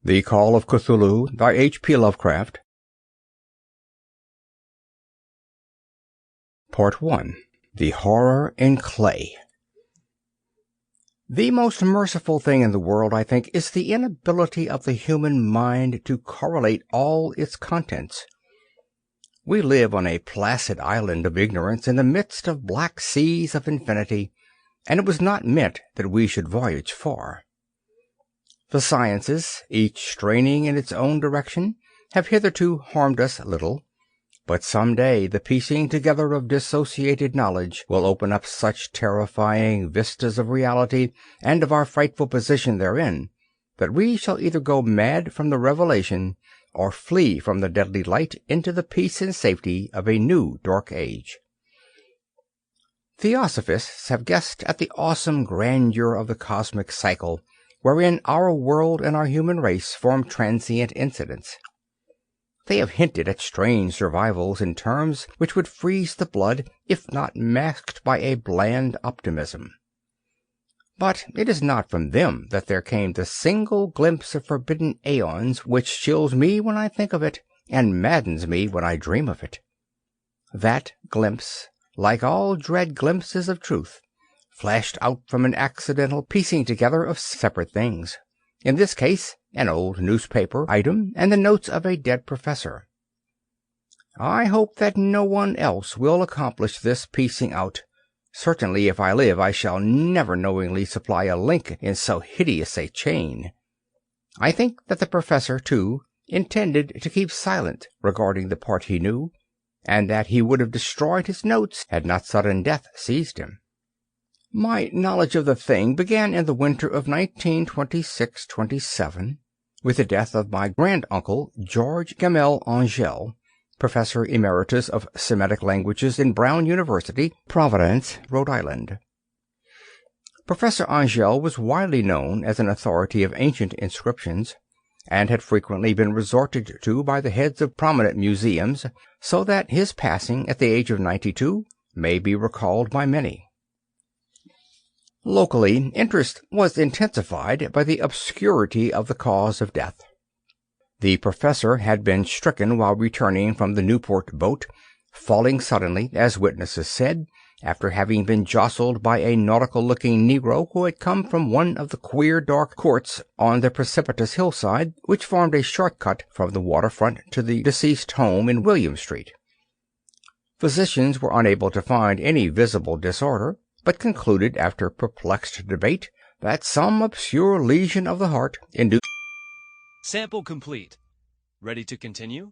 The Call of Cthulhu by H.P. Lovecraft. Part 1. The Horror in Clay. The most merciful thing in the world, I think, is the inability of the human mind to correlate all its contents. We live on a placid island of ignorance in the midst of black seas of infinity, and it was not meant that we should voyage far. The sciences, each straining in its own direction, have hitherto harmed us little, but some day the piecing together of dissociated knowledge will open up such terrifying vistas of reality and of our frightful position therein, that we shall either go mad from the revelation or flee from the deadly light into the peace and safety of a new dark age. Theosophists have guessed at the awesome grandeur of the cosmic cycle, wherein our world and our human race form transient incidents. They have hinted at strange survivals in terms which would freeze the blood if not masked by a bland optimism. But it is not from them that there came the single glimpse of forbidden aeons which chills me when I think of it, and maddens me when I dream of it. That glimpse, like all dread glimpses of truth, flashed out from an accidental piecing together of separate things. In this case, an old newspaper item and the notes of a dead professor. I hope that no one else will accomplish this piecing out. Certainly, if I live, I shall never knowingly supply a link in so hideous a chain. I think that the professor, too, intended to keep silent regarding the part he knew, and that he would have destroyed his notes had not sudden death seized him. My knowledge of the thing began in the winter of 1926-27, with the death of my granduncle, George Gammell Angell, Professor Emeritus of Semitic Languages in Brown University, Providence, Rhode Island. Professor Angell was widely known as an authority of ancient inscriptions, and had frequently been resorted to by the heads of prominent museums, so that his passing at the age of 92 may be recalled by many. Locally, interest was intensified by the obscurity of the cause of death. The professor had been stricken while returning from the Newport boat, falling suddenly, as witnesses said, after having been jostled by a nautical-looking negro who had come from one of the queer dark courts on the precipitous hillside which formed a short-cut from the waterfront to the deceased home in William Street. Physicians were unable to find any visible disorder, but concluded, after perplexed debate, that some obscure lesion of the heart induced. Sample complete. Ready to continue?